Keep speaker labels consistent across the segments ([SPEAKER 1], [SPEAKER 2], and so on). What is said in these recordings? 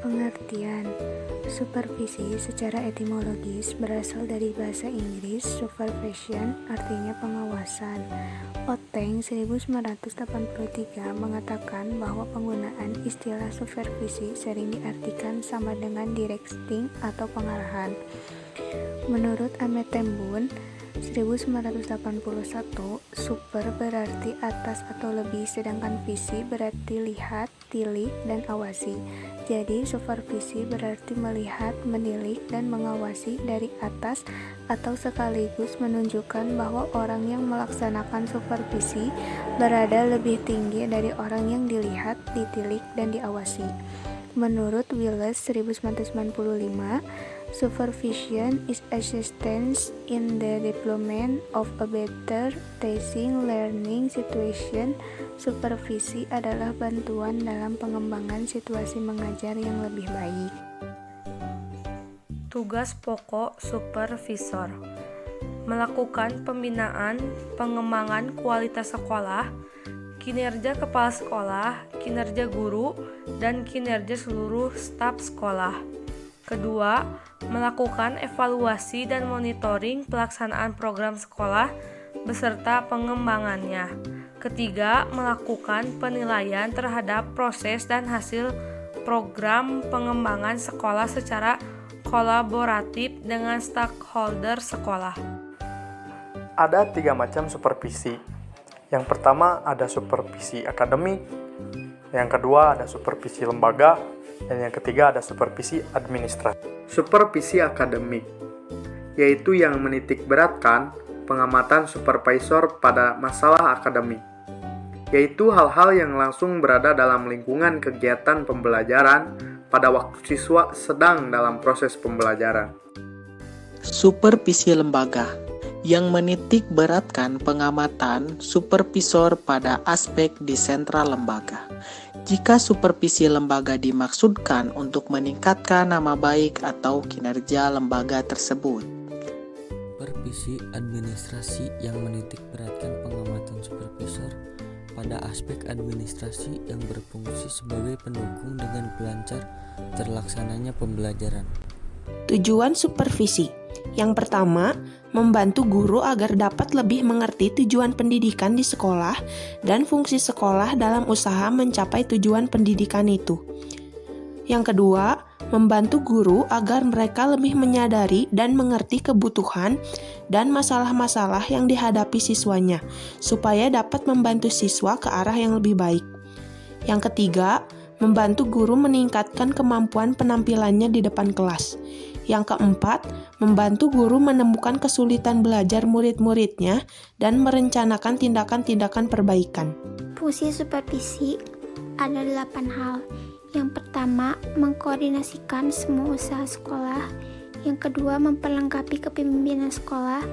[SPEAKER 1] Pengertian. Supervisi secara etimologis berasal dari bahasa Inggris supervision, artinya pengawasan. Oteng 1983 mengatakan bahwa penggunaan istilah supervisi sering diartikan sama dengan directing atau pengarahan. Menurut Ahmed Tembun 1981, super berarti atas atau lebih, sedangkan visi berarti lihat, tilik, dan awasi. Jadi, supervisi berarti melihat, menilik, dan mengawasi dari atas atau sekaligus menunjukkan bahwa orang yang melaksanakan supervisi berada lebih tinggi dari orang yang dilihat, ditilik, dan diawasi. Menurut Wiles 1995, supervision is assistance in the development of a better teaching learning situation. Supervisi adalah bantuan dalam pengembangan situasi mengajar yang lebih baik.
[SPEAKER 2] Tugas pokok supervisor: melakukan pembinaan, pengembangan kualitas sekolah, kinerja kepala sekolah, kinerja guru, dan kinerja seluruh staf sekolah. Kedua, melakukan evaluasi dan monitoring pelaksanaan program sekolah beserta pengembangannya. Ketiga, melakukan penilaian terhadap proses dan hasil program pengembangan sekolah secara kolaboratif dengan stakeholder sekolah.
[SPEAKER 3] Ada 3 macam supervisi. Yang pertama ada supervisi akademik, yang kedua ada supervisi lembaga, dan yang ketiga ada supervisi administrasi. Supervisi akademik yaitu yang menitik beratkan pengamatan supervisor pada masalah akademik, yaitu hal-hal yang langsung berada dalam lingkungan kegiatan pembelajaran pada waktu siswa sedang dalam proses pembelajaran.
[SPEAKER 4] Supervisi lembaga yang menitik beratkan pengamatan supervisor pada aspek di sentral lembaga. Jika supervisi lembaga dimaksudkan untuk meningkatkan nama baik atau kinerja lembaga tersebut.
[SPEAKER 5] Supervisi administrasi yang menitik beratkan pengamatan supervisor pada aspek administrasi yang berfungsi sebagai pendukung dengan pelancar terlaksananya pembelajaran.
[SPEAKER 6] Tujuan supervisi: yang pertama, membantu guru agar dapat lebih mengerti tujuan pendidikan di sekolah dan fungsi sekolah dalam usaha mencapai tujuan pendidikan itu. Yang kedua, membantu guru agar mereka lebih menyadari dan mengerti kebutuhan dan masalah-masalah yang dihadapi siswanya, supaya dapat membantu siswa ke arah yang lebih baik. Yang ketiga, membantu guru meningkatkan kemampuan penampilannya di depan kelas. Yang keempat, membantu guru menemukan kesulitan belajar murid-muridnya dan merencanakan tindakan-tindakan perbaikan.
[SPEAKER 7] Fungsi supervisi ada 8 hal. Yang pertama, mengkoordinasikan semua usaha sekolah. Yang kedua, memperlengkapi kepemimpinan sekolah.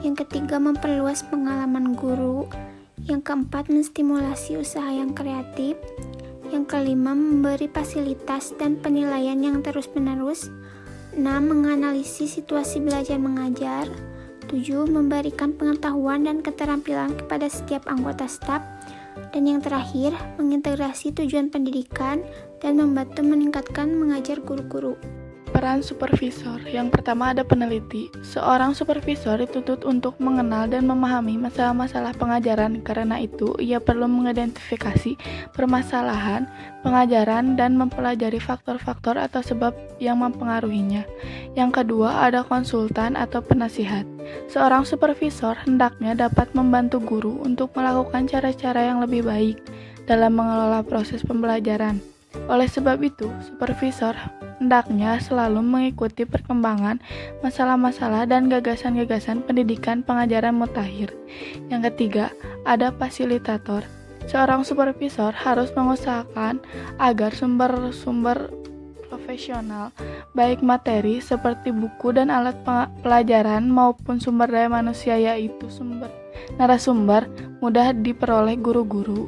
[SPEAKER 7] Yang ketiga, memperluas pengalaman guru. Yang keempat, menstimulasi usaha yang kreatif. Yang kelima, memberi fasilitas dan penilaian yang terus-menerus. 6. Menganalisis situasi belajar mengajar. 7. Memberikan pengetahuan dan keterampilan kepada setiap anggota staf. Dan yang terakhir, mengintegrasi tujuan pendidikan dan membantu meningkatkan mengajar guru-guru.
[SPEAKER 8] Peran supervisor. Yang pertama ada peneliti. Seorang supervisor dituntut untuk mengenal dan memahami masalah-masalah pengajaran. Karena itu, ia perlu mengidentifikasi permasalahan pengajaran dan mempelajari faktor-faktor atau sebab yang mempengaruhinya. Yang kedua ada konsultan atau penasihat. Seorang supervisor hendaknya dapat membantu guru untuk melakukan cara-cara yang lebih baik dalam mengelola proses pembelajaran. Oleh sebab itu, supervisor hendaknya selalu mengikuti perkembangan masalah-masalah dan gagasan-gagasan pendidikan pengajaran mutakhir. Yang ketiga, ada fasilitator. Seorang supervisor harus mengusahakan agar sumber-sumber profesional, baik materi seperti buku dan alat pelajaran maupun sumber daya manusia yaitu narasumber, mudah diperoleh guru-guru.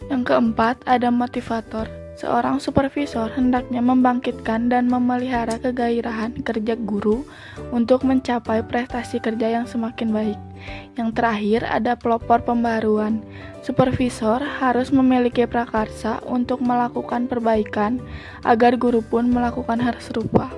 [SPEAKER 8] Yang keempat, ada motivator. Seorang supervisor hendaknya membangkitkan dan memelihara kegairahan kerja guru untuk mencapai prestasi kerja yang semakin baik. Yang terakhir ada pelopor pembaruan. Supervisor harus memiliki prakarsa untuk melakukan perbaikan agar guru pun melakukan hal serupa.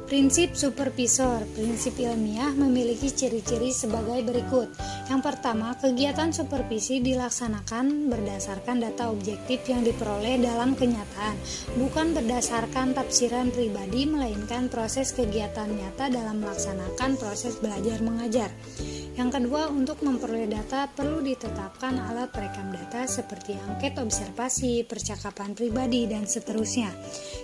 [SPEAKER 9] Prinsip supervisor, prinsip ilmiah memiliki ciri-ciri sebagai berikut. Yang pertama, kegiatan supervisi dilaksanakan berdasarkan data objektif yang diperoleh dalam kenyataan, bukan berdasarkan tafsiran pribadi, melainkan proses kegiatan nyata dalam melaksanakan proses belajar mengajar. Yang kedua, untuk memperoleh data perlu ditetapkan alat perekam data seperti angket observasi, percakapan pribadi, dan seterusnya.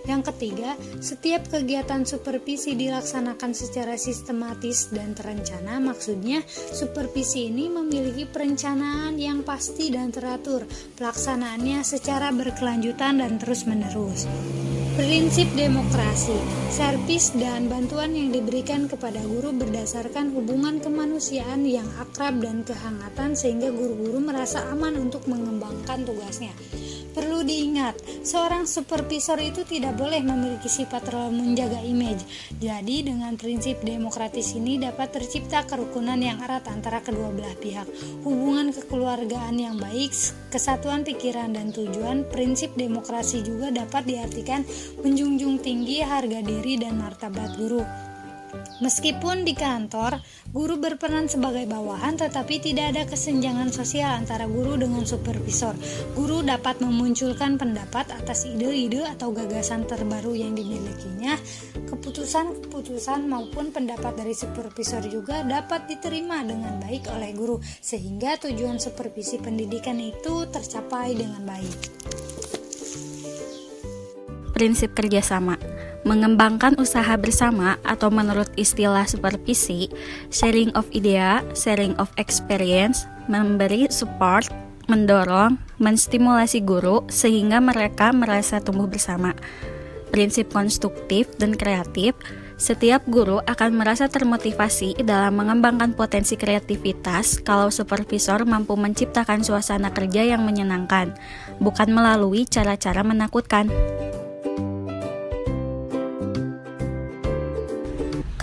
[SPEAKER 9] Yang ketiga, setiap kegiatan supervisi dilaksanakan secara sistematis dan terencana. Maksudnya, supervisi ini memiliki perencanaan yang pasti dan teratur, pelaksanaannya secara berkelanjutan dan terus-menerus. Prinsip demokrasi, servis dan bantuan yang diberikan kepada guru berdasarkan hubungan kemanusiaan yang akrab dan kehangatan sehingga guru-guru merasa aman untuk mengembangkan tugasnya. Perlu diingat, seorang supervisor itu tidak boleh memiliki sifat terlalu menjaga image. Jadi dengan prinsip demokratis ini dapat tercipta kerukunan yang erat antara kedua belah pihak, hubungan kekeluargaan yang baik, kesatuan pikiran dan tujuan. Prinsip demokrasi juga dapat diartikan menjunjung tinggi harga diri dan martabat guru. Meskipun di kantor, guru berperan sebagai bawahan, tetapi tidak ada kesenjangan sosial antara guru dengan supervisor. Guru dapat memunculkan pendapat atas ide-ide atau gagasan terbaru yang dimilikinya. Keputusan-keputusan maupun pendapat dari supervisor juga dapat diterima dengan baik oleh guru, sehingga tujuan supervisi pendidikan itu tercapai dengan baik.
[SPEAKER 10] Prinsip kerjasama, mengembangkan usaha bersama atau menurut istilah supervisi, sharing of idea, sharing of experience, memberi support, mendorong, menstimulasi guru sehingga mereka merasa tumbuh bersama. Prinsip konstruktif dan kreatif, setiap guru akan merasa termotivasi dalam mengembangkan potensi kreativitas kalau supervisor mampu menciptakan suasana kerja yang menyenangkan, bukan melalui cara-cara menakutkan.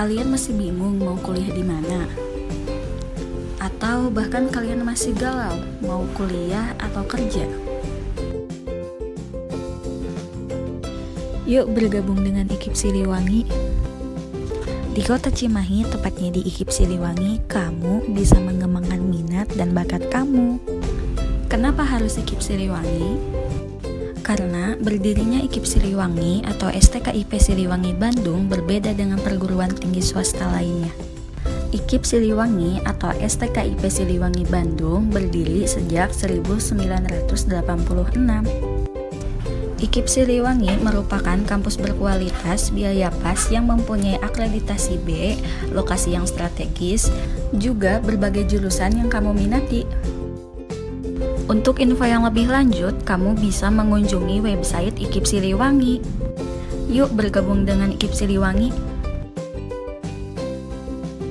[SPEAKER 10] Kalian masih bingung mau kuliah di mana? Atau bahkan kalian masih galau mau kuliah atau kerja? Yuk bergabung dengan IKIP Siliwangi. Di Kota Cimahi, tepatnya di IKIP Siliwangi, kamu bisa mengembangkan minat dan bakat kamu. Kenapa harus IKIP Siliwangi? Karena berdirinya IKIP Siliwangi atau STKIP Siliwangi Bandung berbeda dengan perguruan tinggi swasta lainnya. IKIP Siliwangi atau STKIP Siliwangi Bandung berdiri sejak 1986. IKIP Siliwangi merupakan kampus berkualitas, biaya pas yang mempunyai akreditasi B, lokasi yang strategis, juga berbagai jurusan yang kamu minati. Untuk info yang lebih lanjut, kamu bisa mengunjungi website IKIP Siliwangi. Yuk bergabung dengan IKIP Siliwangi.